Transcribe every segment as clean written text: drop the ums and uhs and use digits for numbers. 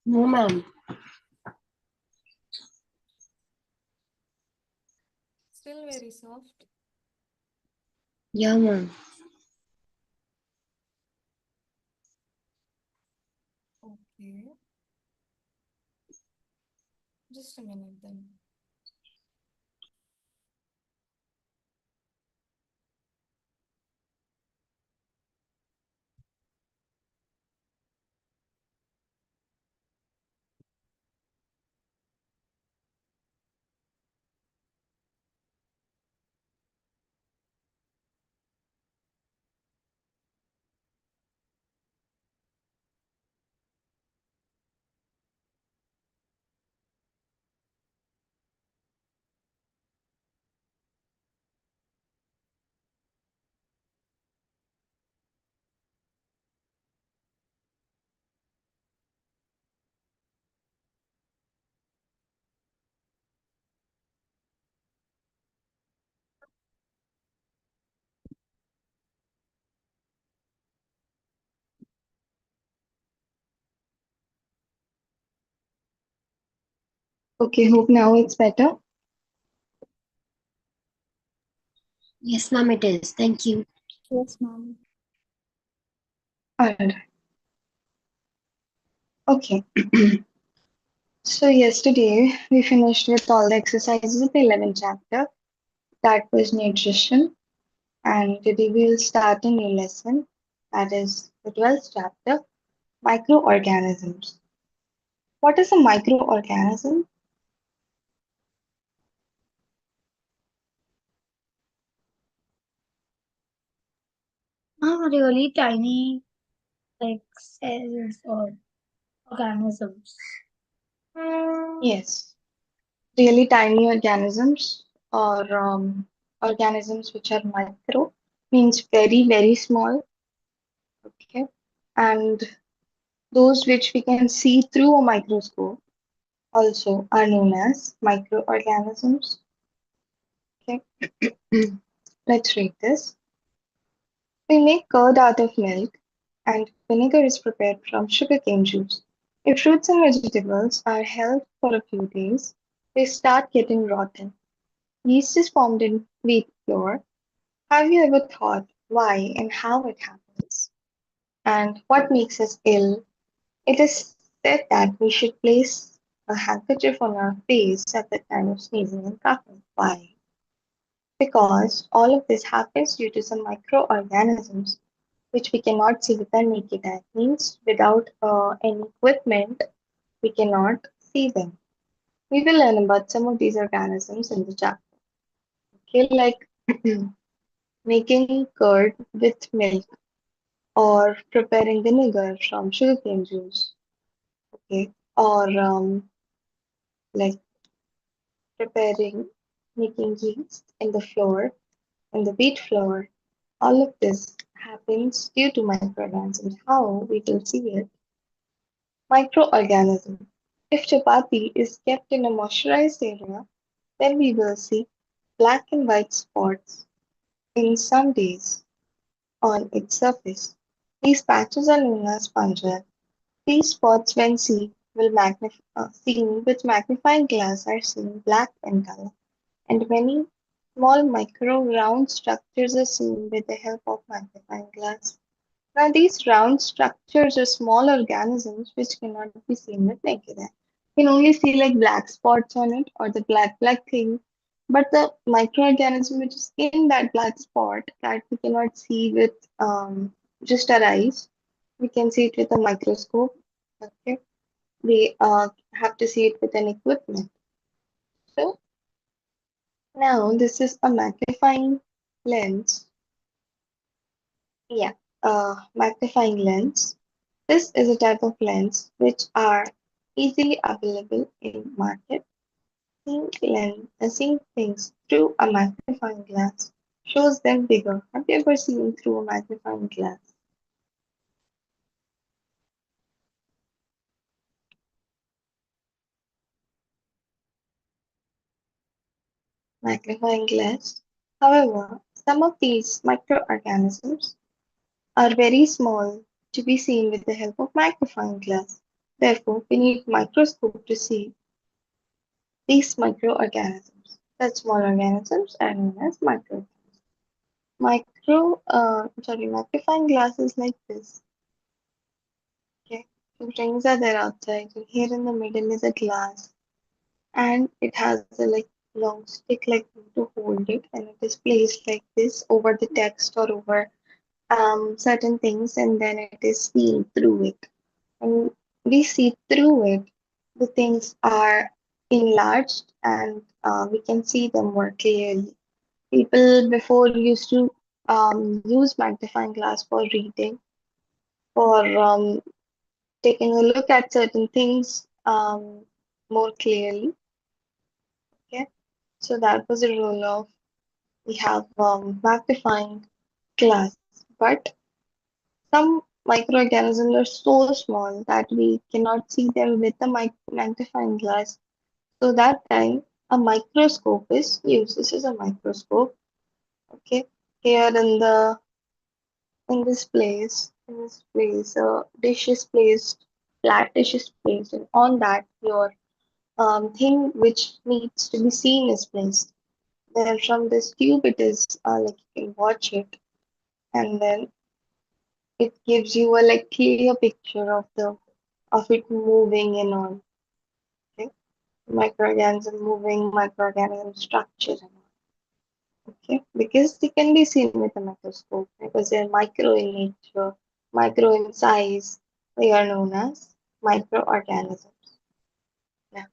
No, ma'am. Still very soft. Yeah, ma'am. Okay. Just a minute then. Okay, hope now it's better. Yes, ma'am, it is. Thank you. Yes, ma'am. Alright. Okay. So yesterday we finished with all the exercises of the 11th chapter. That was nutrition. And today we'll start a new lesson. That is the 12th chapter, microorganisms. What is a microorganism? Really tiny like cells or organisms. Yes, really tiny organisms or organisms which are micro means very, very small. Okay. And those which we can see through a microscope also are known as microorganisms. Okay. Let's read this. We make curd out of milk, and vinegar is prepared from sugarcane juice. If fruits and vegetables are held for a few days, they start getting rotten. Yeast is formed in wheat flour. Have you ever thought why and how it happens? And what makes us ill? It is said that we should place a handkerchief on our face at the time of sneezing and coughing. Why? Because all of this happens due to some microorganisms which we cannot see with our naked eye. Means without any equipment, we cannot see them. We will learn about some of these organisms in the chapter. Okay, like making curd with milk or preparing vinegar from sugarcane juice. Okay, or like preparing, making yeast in the flour, in the wheat flour. All of this happens due to microorganisms. How we will see it? Microorganism. If chapati is kept in a moisturized area, then we will see black and white spots in some days on its surface. These patches are known as fungi. These spots, when seen with magnifying glass, are seen black in color, and many small micro round structures are seen with the help of magnifying glass. Now, these round structures are small organisms which cannot be seen with naked eye. You can only see like black spots on it or the black thing, but the microorganism which is in that black spot that we cannot see with just our eyes, we can see it with a microscope. Okay, we have to see it with an equipment. So now this is a magnifying lens. Yeah, magnifying lens. This is a type of lens which are easily available in market. Seeing things through a magnifying glass shows them bigger. Have you ever seen through a magnifying glass? Magnifying glass. However, some of these microorganisms are very small to be seen with the help of magnifying glass. Therefore, we need microscope to see these microorganisms. Such small organisms are known as micro. Magnifying glasses like this. Okay, two rings are there outside, and here in the middle is a glass, and it has a like long stick like thing to hold it, and it is placed like this over the text or over certain things, and then it is seen through it. And we see through it, the things are enlarged, and we can see them more clearly. People before used to use magnifying glass for reading, for taking a look at certain things more clearly. Okay, so that was the role of we have magnifying glass, but some microorganisms are so small that we cannot see them with a magnifying glass. So that time a microscope is used. This is a microscope. Okay, here in this place, a dish is placed, flat dish is placed, and on that your thing which needs to be seen is placed. Then from this tube, it is like you can watch it, and then it gives you a like clear picture of the of it moving and all. Okay, microorganism moving, microorganism structure and all. Okay, because they can be seen with a microscope because they're micro in nature, micro in size. They are known as microorganisms. Now,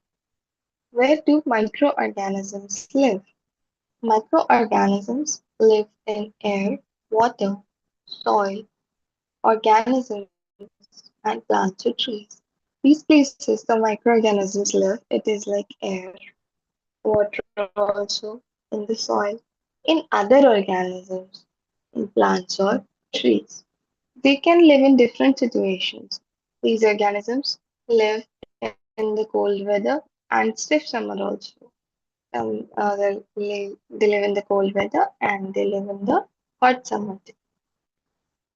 where do microorganisms live? Microorganisms live in air, water, soil, organisms, and plants or trees. These places the microorganisms live, it is like air, water also, in the soil, in other organisms, in plants or trees. They can live in different situations. These organisms live in the cold weather and stiff summer also. They live in the cold weather and they live in the hot summer.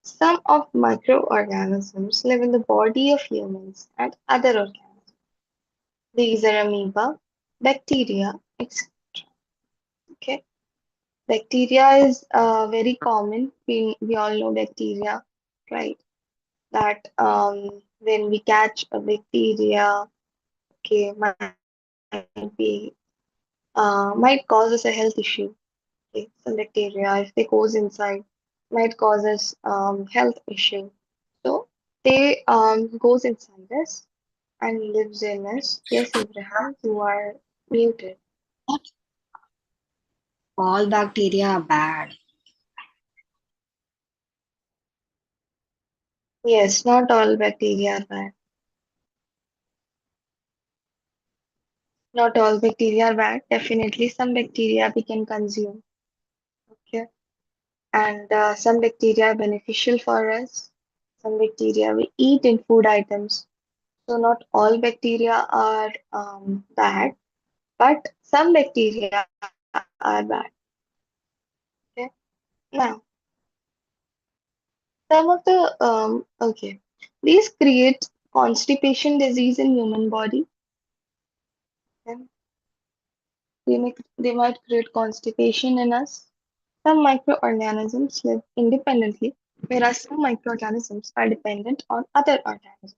Some of microorganisms live in the body of humans and other organisms. These are amoeba, bacteria, etc. Okay. Bacteria is very common. We all know bacteria, right? That when we catch a bacteria, okay, might cause us a health issue. Okay, some bacteria, if they goes inside, might cause us health issue. So they goes inside us and lives in us. Yes, Abraham, you are muted. All bacteria are bad. Yes, not all bacteria are bad. Not all bacteria are bad. Definitely, some bacteria we can consume. Okay, and some bacteria are beneficial for us. Some bacteria we eat in food items. So not all bacteria are bad, but some bacteria are bad. Okay, now some of the okay, these create constipation disease in human body. Okay? They might create constipation in us. Some microorganisms live independently, whereas some microorganisms are dependent on other organisms.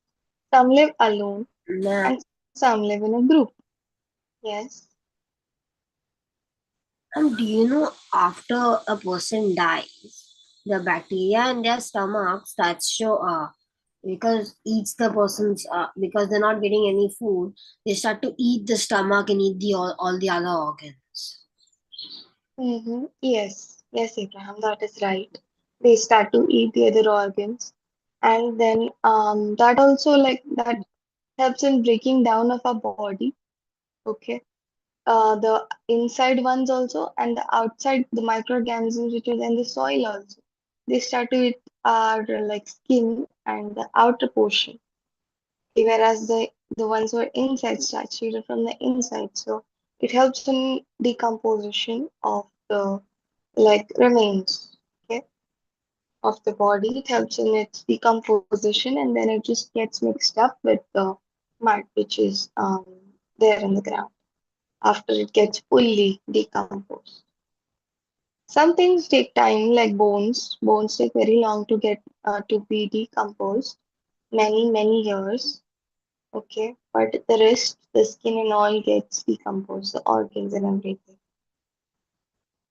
Some live alone Now, and some live in a group. Yes. do you know after a person dies, the bacteria in their stomach starts to because eats the person's because they're not getting any food, they start to eat the stomach and eat the all the other organs. Yes, yes, Abraham, that is right. They start to eat the other organs, and then that also like that helps in breaking down of our body. Okay, the inside ones also, and the outside, the microorganisms which are in the soil also. They start to eat our like skin and the outer portion, whereas the ones who are inside start to eat it from the inside. So it helps in decomposition of the like remains, okay, of the body. It helps in its decomposition, and then it just gets mixed up with the mud which is there in the ground after it gets fully decomposed. Some things take time, like bones. Bones take very long to get to be decomposed, many years. Okay, but the rest, the skin and all gets decomposed, the organs and everything.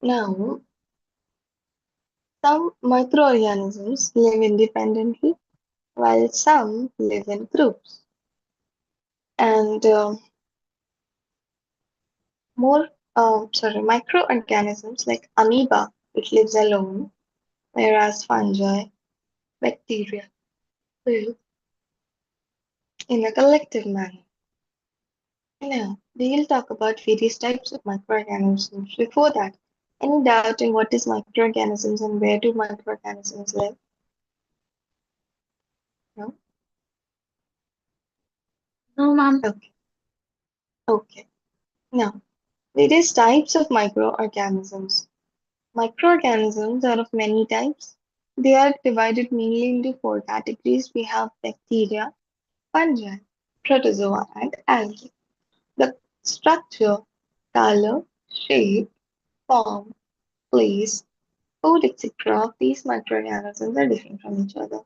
Now, some microorganisms live independently, while some live in groups. And microorganisms like amoeba, which lives alone, whereas fungi, bacteria, live in a collective manner. Now, we'll talk about various types of microorganisms. Before that, any doubt in what is microorganisms and where do microorganisms live? No? No, ma'am. Okay. Okay. Now, various types of microorganisms. Microorganisms are of many types. They are divided mainly into four categories. We have bacteria, fungi, protozoa, and algae. The structure, color, shape, form, place, food, etc. of these microorganisms are different from each other.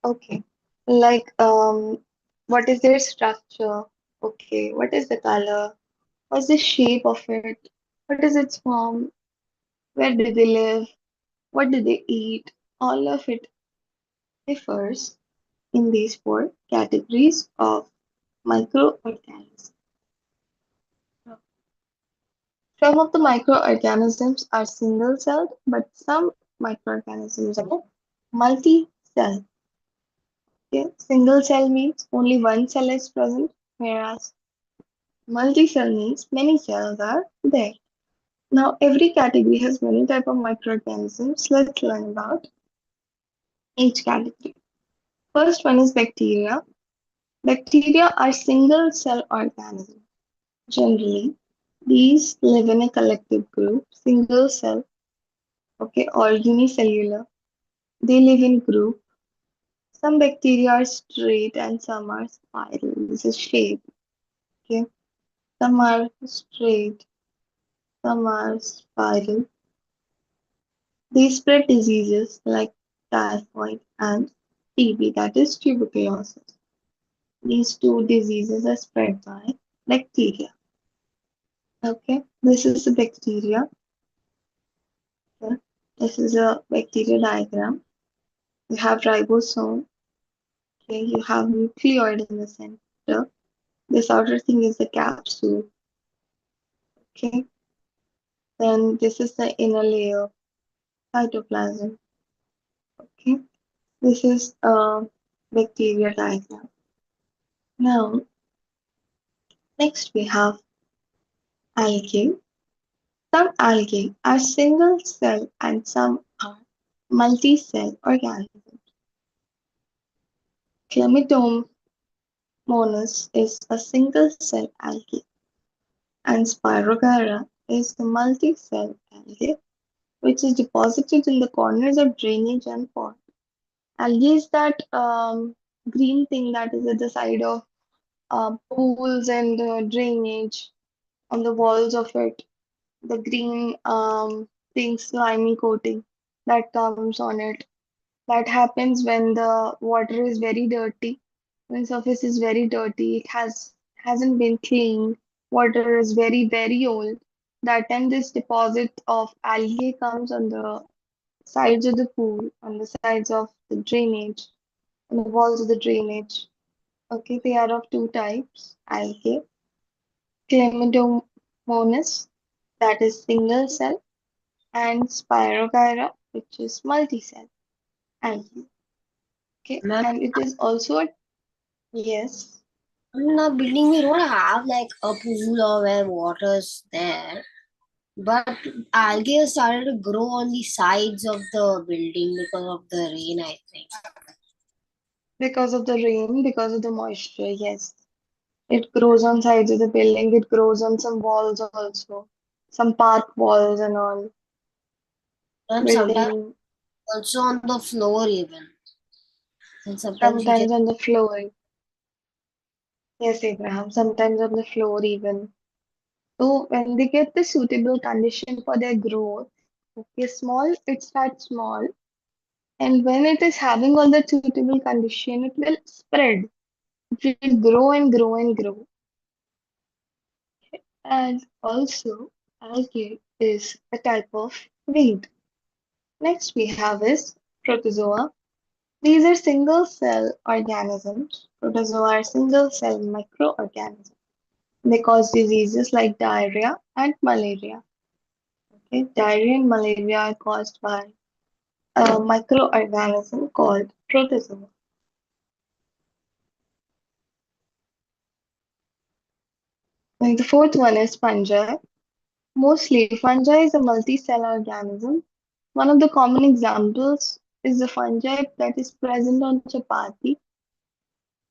Okay. Like, what is their structure? Okay. What is the color? What's the shape of it? What is its form? Where do they live? What do they eat? All of it differs in these four categories of microorganisms. Some of the microorganisms are single-celled, but some microorganisms are multi-cell. Okay? Single cell means only one cell is present, whereas multi-cell means many cells are there. Now, every category has many type of microorganisms. Let's learn about each category. First one is bacteria. Bacteria are single cell organisms. Generally, these live in a collective group, single cell, okay, or unicellular. They live in group. Some bacteria are straight and some are spiral. This is shape. Okay. Some are straight, some are spiral. They spread diseases like typhoid and TB, that is tuberculosis. These two diseases are spread by bacteria. Okay, this is the bacteria. Okay. This is a bacteria diagram. You have ribosome. Okay, you have nucleoid in the center. This outer thing is the capsule. Okay, then this is the inner layer, cytoplasm. Okay, this is a bacteria diagram. Now, next we have algae. Some algae are single cell and some are multi-cell organisms. Chlamydomonas is a single cell algae and Spirogyra is the multi-cell algae which is deposited in the corners of drainage and pond. Algae is that green thing that is at the side of pools and drainage on the walls of it, the green thing, slimy coating that comes on it. That happens when the water is very dirty, when surface is very dirty, it hasn't been cleaned, water is very old. That time this deposit of algae comes on the sides of the pool, on the sides of the drainage, on the walls of the drainage. Okay, they are of two types, algae. Chlamydomonas, that is single cell, and Spirogyra, which is multi-cell algae. Okay, Ma'am, and it is also a yes, in the building we don't have like a pool or where water's there, but algae started to grow on the sides of the building because of the rain, I think. because of the rain, because of the moisture, yes. It grows on sides of the building, it grows on some walls also, some park walls and all, And sometimes building, also on the floor even. And sometimes you can sometimes on the floor. Yes, Abraham, sometimes on the floor even. So when they get the suitable condition for their growth, okay, small, it starts small. And when it is having all the suitable condition, it will spread. It will grow and grow and grow. And also, algae is a type of weed. Next we have is protozoa. These are single cell organisms. Protozoa are single cell microorganisms. They cause diseases like diarrhea and malaria. Okay? Diarrhea and malaria are caused by a microorganism called protozoa. And the fourth one is fungi. Mostly, fungi is a multi-cell organism. One of the common examples is the fungi that is present on chapati.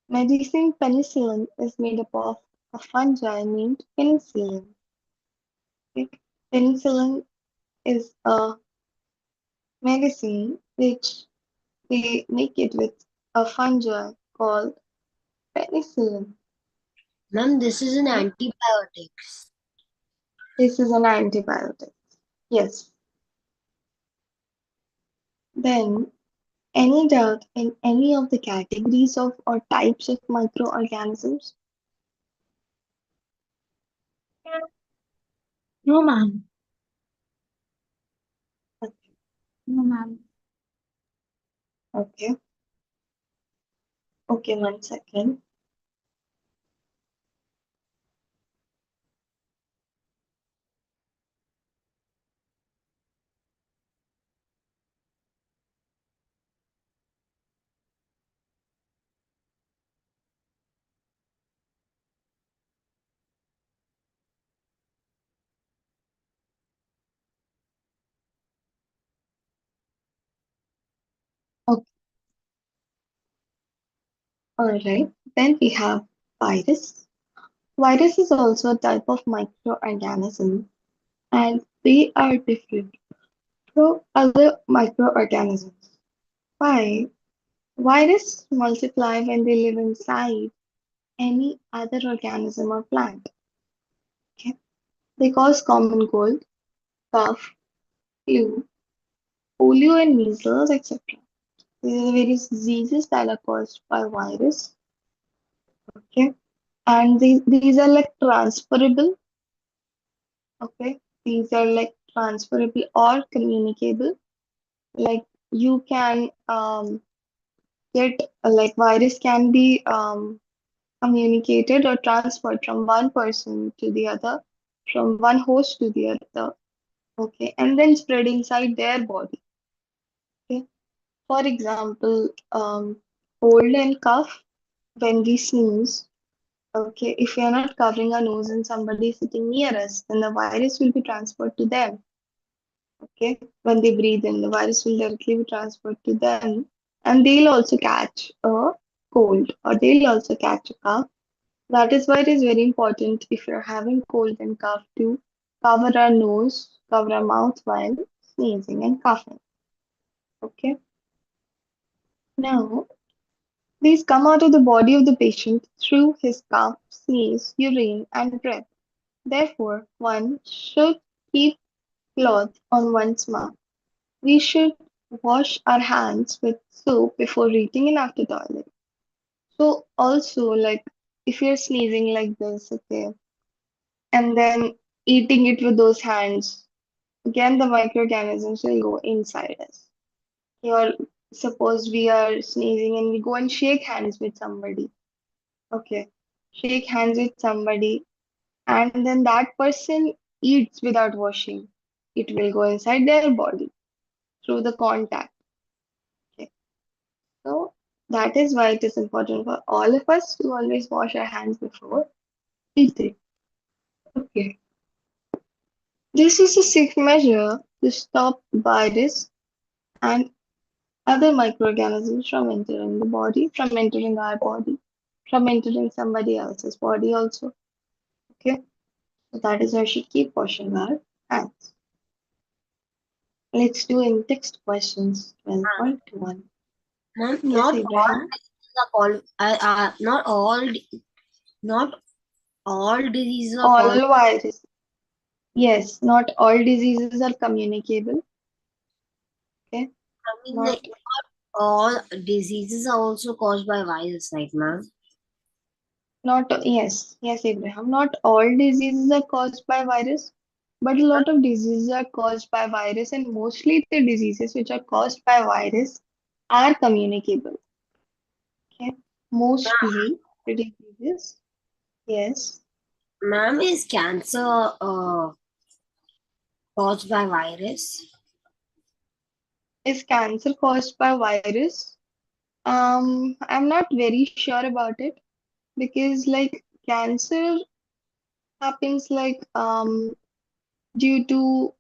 Medicine penicillin is made up of a fungi named penicillin. Okay? Penicillin is a medicine which they make it with a fungi called penicillin. Ma'am, this is an Okay? antibiotics. This is an antibiotic. Yes. Then, any doubt in any of the categories of or types of microorganisms? No, ma'am. No, ma'am. Okay. Okay, 1 second. Okay, all right. Then we have virus. Virus is also a type of microorganism, and they are different from other microorganisms. Why? Viruses multiply when they live inside any other organism or plant. Okay? They cause common cold, cough, flu, polio, and measles, etc. These are the various diseases that are caused by virus. Okay, and these are like transferable. Okay, these are like transferable or communicable. Like you can get like virus can be communicated or transferred from one person to the other, from one host to the other. Okay, and then spread inside their body. Okay, for example, cold and cough when we sneeze. Okay, if we are not covering our nose and somebody is sitting near us, then the virus will be transferred to them. Okay, when they breathe in, the virus will directly be transferred to them, and they'll also catch a cold or they'll also catch a cough. That is why it is very important if you're having cold and cough to cover our nose, cover our mouth while sneezing and coughing. Okay, now these come out of the body of the patient through his cough, sneeze, urine, and breath. Therefore, one should keep cloth on one's mouth. We should wash our hands with soap before eating and after toilet. So also like if you're sneezing like this, okay, and then eating it with those hands, again the microorganisms will go inside us. Or suppose we are sneezing and we go and shake hands with somebody. Okay. Shake hands with somebody and then that person eats without washing. It will go inside their body through the contact. Okay. So that is why it is important for all of us to always wash our hands before eating. Okay. This is a safe measure to stop virus and other microorganisms from entering the body, from entering our body, from entering somebody else's body also. Okay. So that is why she keep washing our hands. Let's do in text questions Ah, 12.1. ma'am, Yes, not all Abraham. diseases are called, not all Not all diseases are All caused. virus. Yes, not all diseases are communicable. Okay, I mean, not like, all diseases are also caused by virus, right, ma'am? yes, Abraham. Not all diseases are caused by virus, but a lot of diseases are caused by virus, and mostly the diseases which are caused by virus are communicable. Okay, mostly the diseases. Yes. Ma'am, is cancer caused by virus? Is cancer caused by virus? I'm not very sure about it because like cancer happens like due to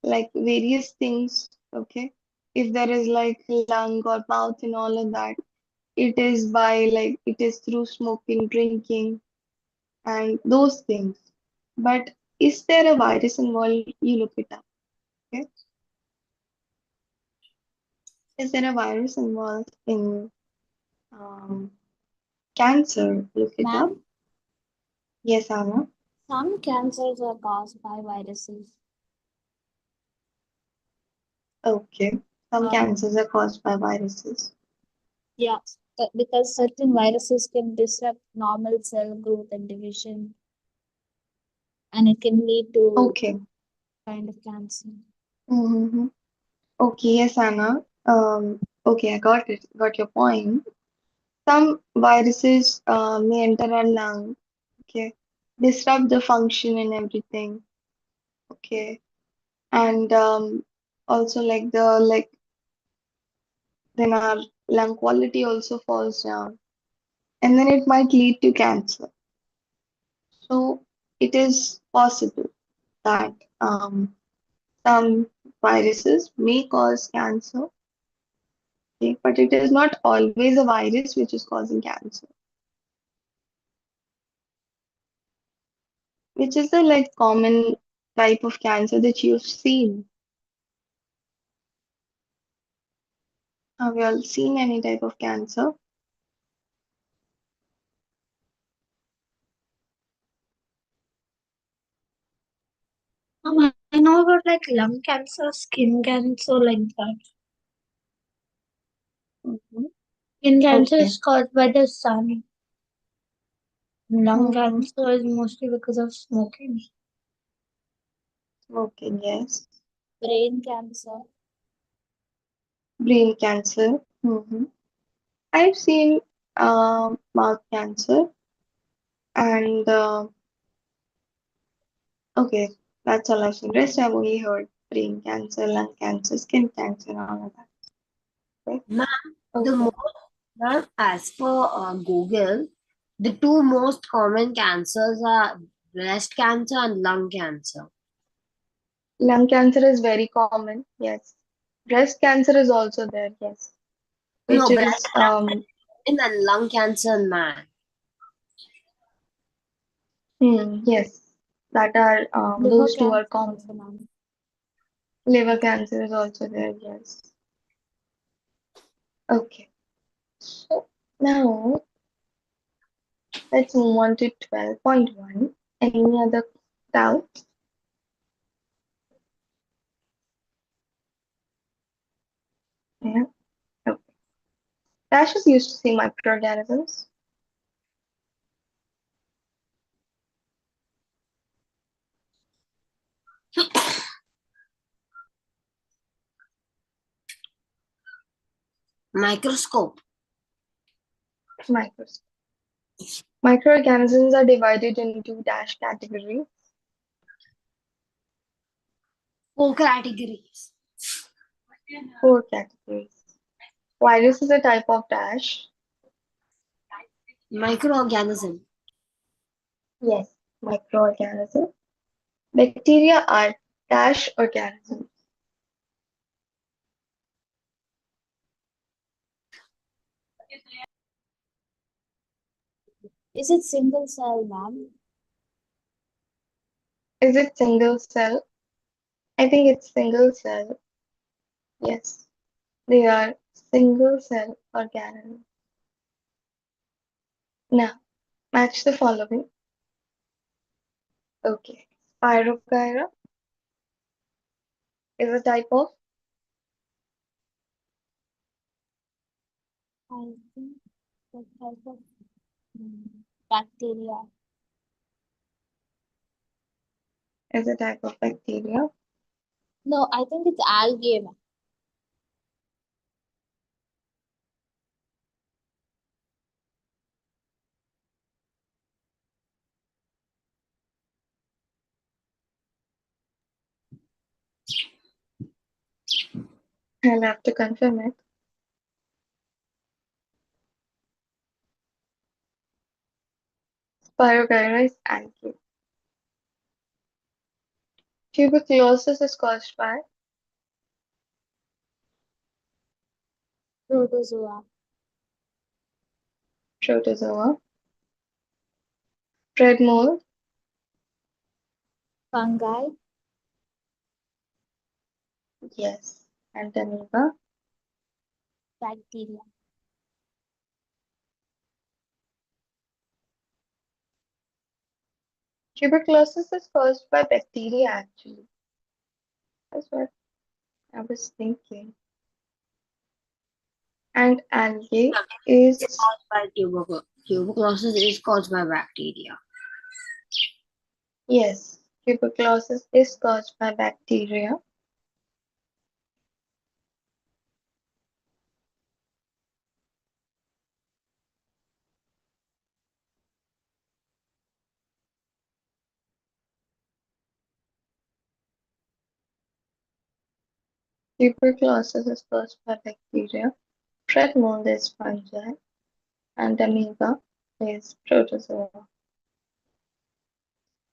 like various things, okay? If there is like lung or mouth and all of that, it is by like it is through smoking, drinking, and those things. But is there a virus involved? You look it up, okay? Is there a virus involved in um, cancer? Look it up. Ma'am, Yes, Anna. some cancers are caused by viruses. Okay. Some Um, cancers are caused by viruses. yeah, because certain viruses can disrupt normal cell growth and division, and it can lead to Okay. kind of cancer. Mm-hmm. Okay, yes, Anna. Okay, I got it. Got your point. Some viruses may enter our lung, okay, disrupt the function and everything, okay, and also like then our lung quality also falls down, and then it might lead to cancer. So it is possible that some viruses may cause cancer, okay, but it is not always a virus which is causing cancer. Which is the like common type of cancer that you've seen? Have you all seen any type of cancer? I know about like lung cancer, skin cancer, like that. Mhm. Skin cancer Okay. is caused by the sun. Lung Mm-hmm. cancer is mostly because of smoking. Smoking, yes. Brain cancer. Brain cancer. Mm-hmm. I've seen mouth cancer and okay, that's all I've seen. Rest I've only heard brain cancer, lung cancer, skin cancer, and all of that. Okay. Ma'am, the Okay. most, ma'am, as per Google, the two most common cancers are breast cancer and lung cancer. Lung cancer is very common, yes. Breast cancer is also there, yes. Which No, is breast cancer and lung cancer in man. yes, that are Liver those two are cancer common. also, ma'am. Liver cancer is also there, yes. Okay, so now let's move on to 12.1. Any other doubts? Yeah. Okay. Rashes used to say microorganisms. Microscope. Micros. Microorganisms are divided into dash categories. Four categories. Four categories. Virus is a type of dash. Microorganism. Yes, microorganism. Bacteria are dash organisms. Is it single cell, ma'am? Is it single cell? I think it's single cell. Yes, they are single cell organisms. Now, Match the following. Okay. Spirogyra is a type of I think the type of bacteria. bacteria. No, I think it's algae. I'll have to confirm it. Spirogyra is algae. Tuberculosis is caused by Protozoa. protozoa. Bread mold, Fungi. yes. And amoeba. Bacteria. Tuberculosis is caused by bacteria actually. That's what I was thinking. And algae It's is, caused by tuberculosis is caused by bacteria. yes, tuberculosis is caused by bacteria. Tuberculosis is caused by bacteria. Bread mold is fungi. And amoeba is protozoa.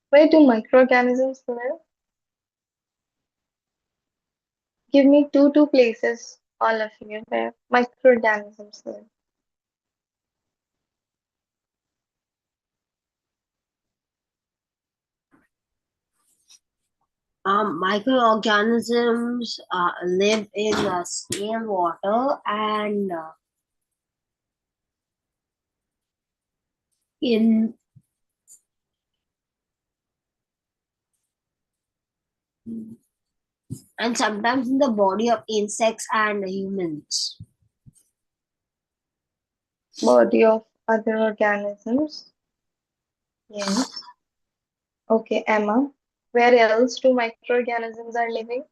Where do microorganisms live? Give me two places, all of you, where microorganisms live. Microorganisms live in stale water and in and sometimes in the body of insects and humans. Body of other organisms. Yes. Okay, Emma. Where else do microorganisms are living?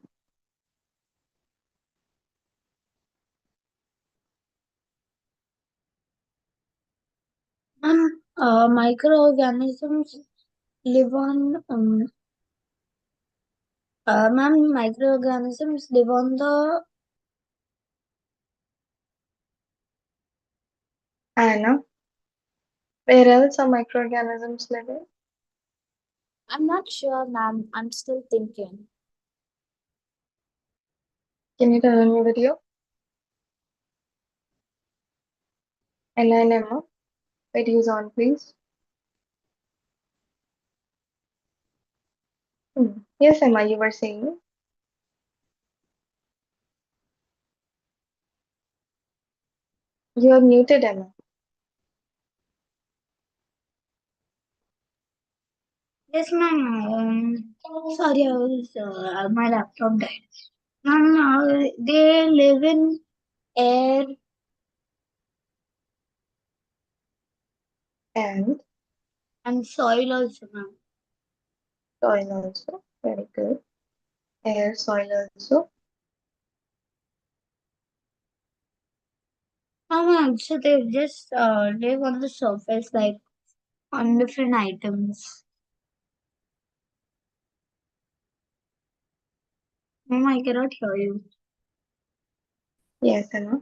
Microorganisms live on microorganisms live on the Anna. Where else are microorganisms living? I'm not sure, ma'am. I'm still thinking. Can you turn on your video? Anna and Emma. Videos on, please. Yes, Emma, you were saying. You are muted, Emma. Yes, ma'am. Sorry, my laptop died. Ma'am, they live in air And and soil also, ma'am. soil also. Very good. Air, soil also. Ma'am, so they just live on the surface, like on different items. Ma'am, I cannot hear you. Yes, Emma.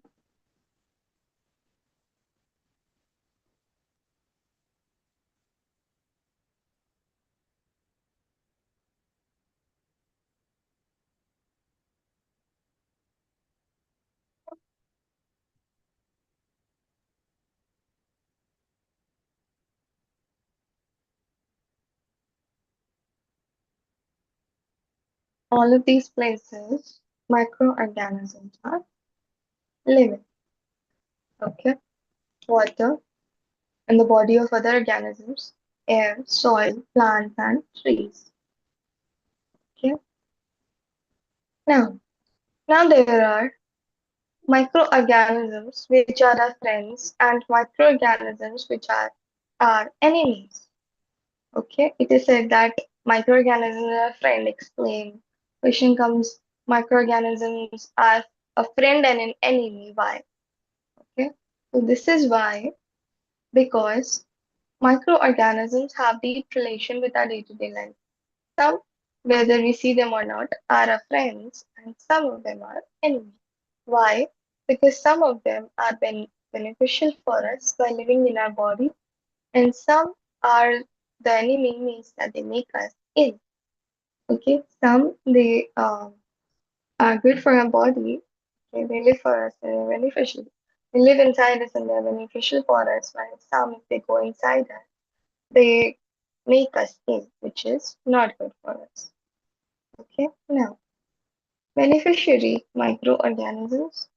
All of these places, microorganisms are living. Okay. Water, in the body of other organisms, air, soil, plants, and trees. Okay. Now, now there are microorganisms which are our friends and microorganisms which are our enemies. Okay, it is said that microorganisms are a friend. Explain. Question comes: microorganisms are a friend and an enemy. Why? Okay, so this is why, because microorganisms have deep relation with our day-to-day life. Some, whether we see them or not, are our friends, and some of them are enemies. Why? Because some of them are beneficial for us by living in our body, and some are the enemy, means that they make us ill. Okay, some they are good for our body. Okay, they live for us and they're beneficial. They live inside us and they're beneficial for us. While some, if they go inside us, they make us ill, which is not good for us. Okay, now beneficiary microorganisms.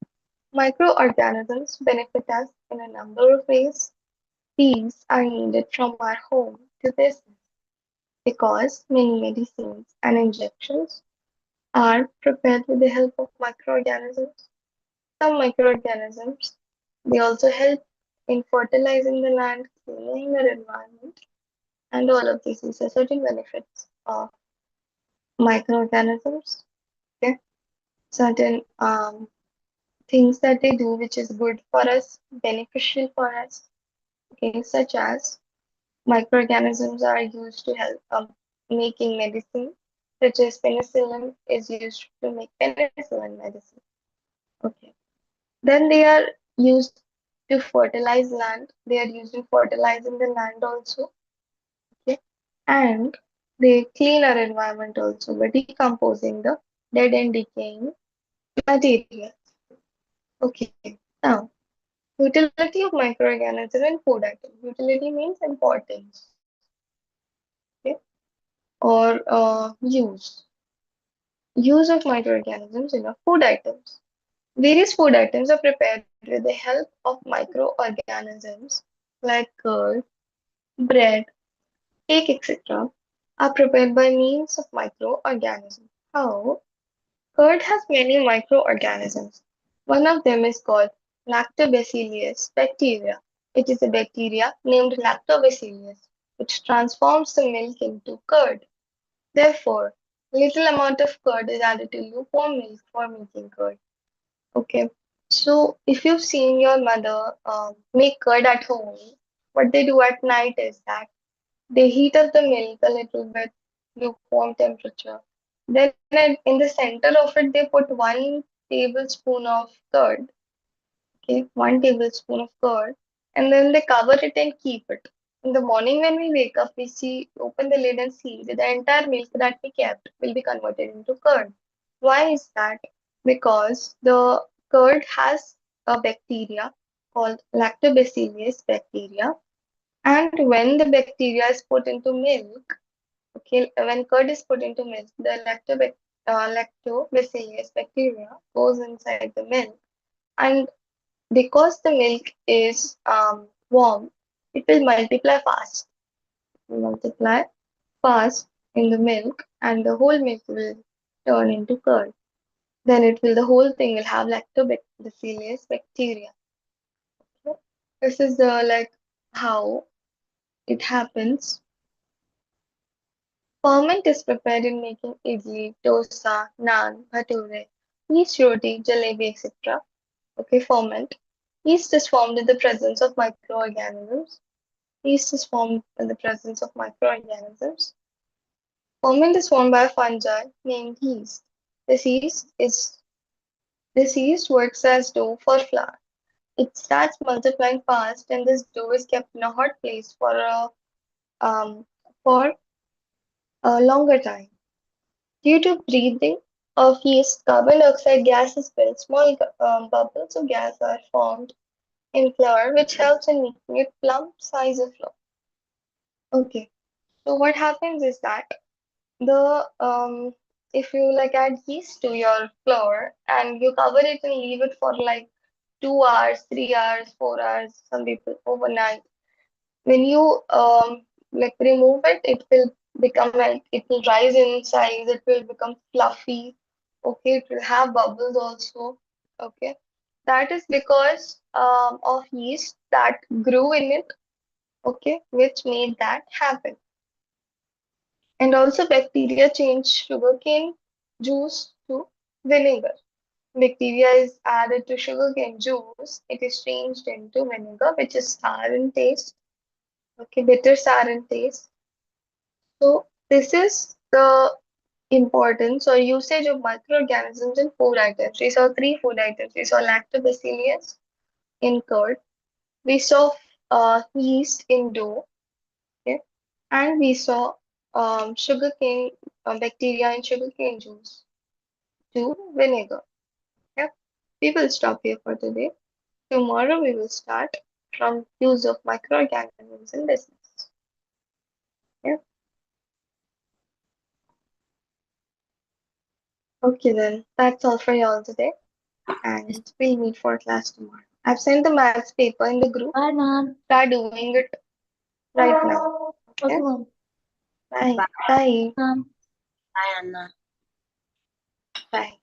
Microorganisms benefit us in a number of ways. These are needed from our home to business because many medicines and injections are prepared with the help of microorganisms. Some microorganisms they also help in fertilizing the land, cleaning the environment, and all of these. These are certain benefits of microorganisms. Okay, certain things that they do which is good for us, beneficial for us. Okay, such as microorganisms are used to help making medicine, such as penicillin is used to make penicillin medicine. Okay. Then they are used to fertilize land. They are used in fertilizing the land also. Okay. And they clean our environment also by decomposing the dead and decaying material. Okay. Now, utility of microorganisms in food items. Utility means importance. Okay. Or use of microorganisms in our food items. Various food items are prepared with the help of microorganisms like curd, bread, cake, etc. are prepared by means of microorganisms. How? Curd has many microorganisms. One of them is called Lactobacillus bacteria. It is a bacteria named Lactobacillus which transforms the milk into curd. Therefore, little amount of curd is added to lukewarm milk for making curd. Okay. So if you've seen your mother make curd at home, what they do at night is that they heat up the milk a little bit, lukewarm temperature. Then in the center of it, they put 1 tablespoon of curd. Okay, 1 tablespoon of curd, and then they cover it and keep it. In the morning when we wake up, we see open the lid and see that the entire milk that we kept will be converted into curd. Why is that? Because the curd has a bacteria called lactobacillus bacteria, and when the bacteria is put into milk, okay, when curd is put into milk, the lactobacillus bacteria goes inside the milk, and because the milk is warm, it will multiply fast. It will multiply fast in the milk, and the whole milk will turn into curd. Then the whole thing will have lactobacillus bacteria. Okay? This is the like how it happens. Ferment is prepared in making idli, dosa, naan, bhature, yeast roti, jalebi, etc. Okay, ferment. Yeast is formed in the presence of microorganisms. Yeast is formed in the presence of microorganisms. Ferment is formed by a fungi named yeast. This yeast is this yeast works as dough for flour. It starts multiplying fast, and this dough is kept in a hot place um, for a longer time. Due to breathing of yeast, carbon dioxide gas is built. Small bubbles of gas are formed in flour, which helps in making it plump size of flour. Okay, so what happens is that the if you like add yeast to your flour and you cover it and leave it for like 2 hours, 3 hours, 4 hours, some people overnight, when you like remove it, it will it will rise in size, it will become fluffy. Okay, it will have bubbles also. Okay, that is because of yeast that grew in it. Okay, which made that happen. And also, bacteria change sugarcane juice to vinegar. Bacteria is added to sugarcane juice. It is changed into vinegar, which is sour in taste. Okay, bitter sour in taste. So this is the importance or usage of microorganisms in food items. We saw three food items. We saw lactobacillus in curd. We saw yeast in dough. Okay, and we saw sugarcane bacteria in sugarcane juice to vinegar. Yeah, we will stop here for today. Tomorrow we will start from use of microorganisms in business. Yeah. Okay then. That's all for y'all today. And we'll meet for class tomorrow. I've sent the maths paper in the group. Bye, ma'am. Start doing it right now. Okay, Okay? ma'am. Bye. Bye, Bye. Ma'am. bye, Anna. Bye.